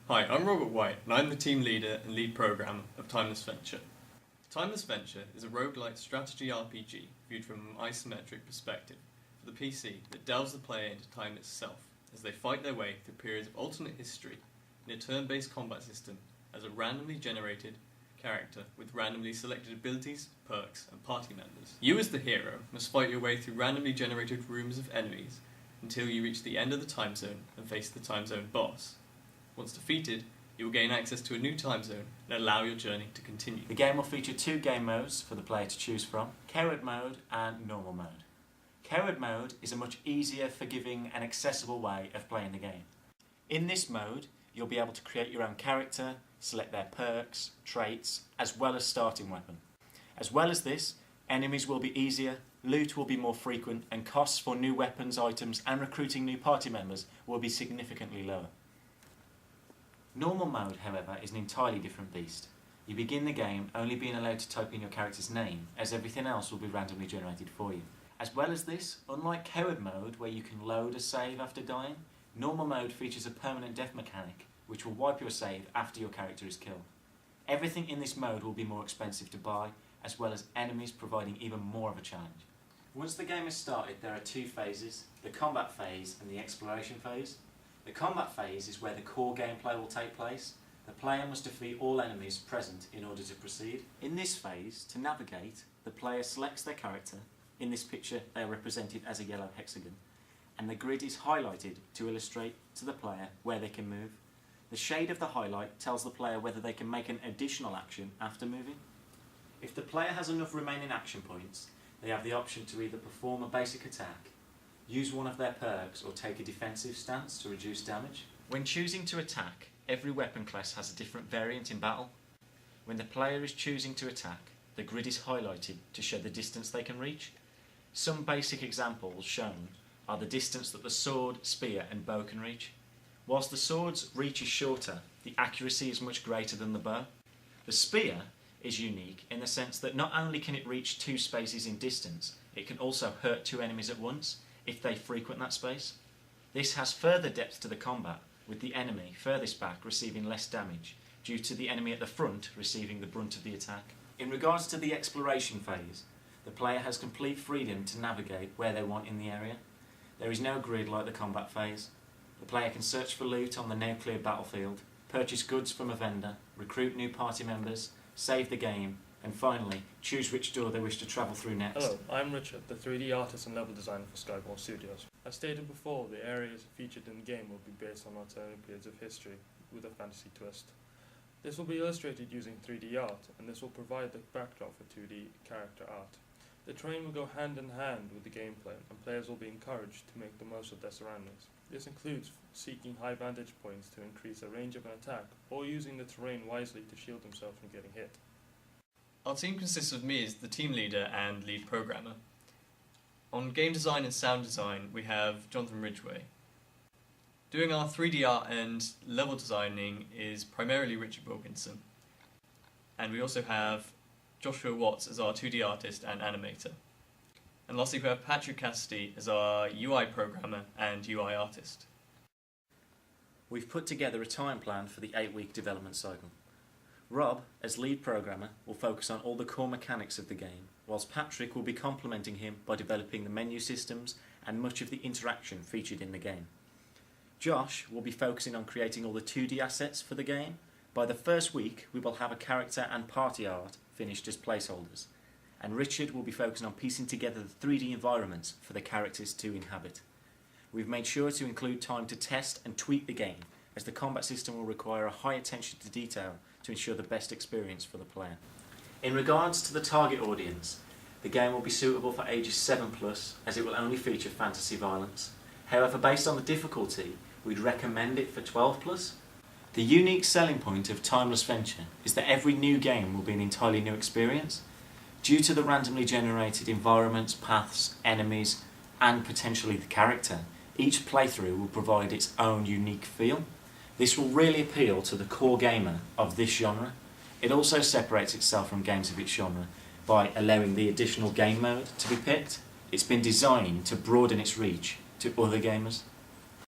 Hi, I'm Robert White, and I'm the team leader and lead programmer of Timeless Venture. Timeless Venture is a rogue-lite strategy RPG viewed from an isometric perspective for the PC that delves the player into time itself as they fight their way through periods of alternate history in a turn-based combat system as a randomly generated character with randomly selected abilities, perks, and party members. You as the hero must fight your way through randomly generated rooms of enemies until you reach the end of the time zone and face the time zone boss. Once defeated, you will gain access to a new time zone and allow your journey to continue. The game will feature two game modes for the player to choose from, Coward Mode and Normal Mode. Coward Mode is a much easier, forgiving and accessible way of playing the game. In this mode, you'll be able to create your own character, select their perks, traits, as well as starting weapon. As well as this, enemies will be easier, loot will be more frequent, and costs for new weapons, items and recruiting new party members will be significantly lower. Normal mode, however, is an entirely different beast. You begin the game only being allowed to type in your character's name, as everything else will be randomly generated for you. As well as this, unlike Coward Mode, where you can load a save after dying, Normal Mode features a permanent death mechanic, which will wipe your save after your character is killed. Everything in this mode will be more expensive to buy, as well as enemies providing even more of a challenge. Once the game is started, there are two phases, the combat phase and the exploration phase. The combat phase is where the core gameplay will take place. The player must defeat all enemies present in order to proceed. In this phase, to navigate, the player selects their character. In this picture, they are represented as a yellow hexagon, and the grid is highlighted to illustrate to the player where they can move. The shade of the highlight tells the player whether they can make an additional action after moving. If the player has enough remaining action points, they have the option to either perform a basic attack, use one of their perks, or take a defensive stance to reduce damage. When choosing to attack, every weapon class has a different variant in battle. When the player is choosing to attack, the grid is highlighted to show the distance they can reach. Some basic examples shown are the distance that the sword, spear and bow can reach. Whilst the sword's reach is shorter, the accuracy is much greater than the bow. The spear is unique in the sense that not only can it reach two spaces in distance, it can also hurt two enemies at once if they frequent that space. This has further depth to the combat, with the enemy furthest back receiving less damage, due to the enemy at the front receiving the brunt of the attack. In regards to the exploration phase, the player has complete freedom to navigate where they want in the area. There is no grid like the combat phase. The player can search for loot on the now cleared battlefield, purchase goods from a vendor, recruit new party members, save the game, and finally, choose which door they wish to travel through next. Hello, I'm Richard, the 3D artist and level designer for Skybourne Studios. As stated before, the areas featured in the game will be based on alternative periods of history with a fantasy twist. This will be illustrated using 3D art, and this will provide the backdrop for 2D character art. The terrain will go hand in hand with the gameplay, and players will be encouraged to make the most of their surroundings. This includes seeking high vantage points to increase the range of an attack, or using the terrain wisely to shield themselves from getting hit. Our team consists of me as the team leader and lead programmer. On game design and sound design, we have Jonathan Ridgway. Doing our 3D art and level designing is primarily Richard Wilkinson. And we also have Joshua Watts as our 2D artist and animator. And lastly, we have Patrick Cassidy as our UI programmer and UI artist. We've put together a time plan for the 8-week development cycle. Rob, as lead programmer, will focus on all the core mechanics of the game, whilst Patrick will be complementing him by developing the menu systems and much of the interaction featured in the game. Josh will be focusing on creating all the 2D assets for the game. By the first week, we will have a character and party art finished as placeholders, and Richard will be focusing on piecing together the 3D environments for the characters to inhabit. We've made sure to include time to test and tweak the game, as the combat system will require a high attention to detail to ensure the best experience for the player. In regards to the target audience, the game will be suitable for ages 7+, as it will only feature fantasy violence. However, based on the difficulty, we'd recommend it for 12+. The unique selling point of Timeless Venture is that every new game will be an entirely new experience. Due to the randomly generated environments, paths, enemies, and potentially the character, each playthrough will provide its own unique feel. This will really appeal to the core gamer of this genre. It also separates itself from games of its genre by allowing the additional game mode to be picked. It's been designed to broaden its reach to other gamers.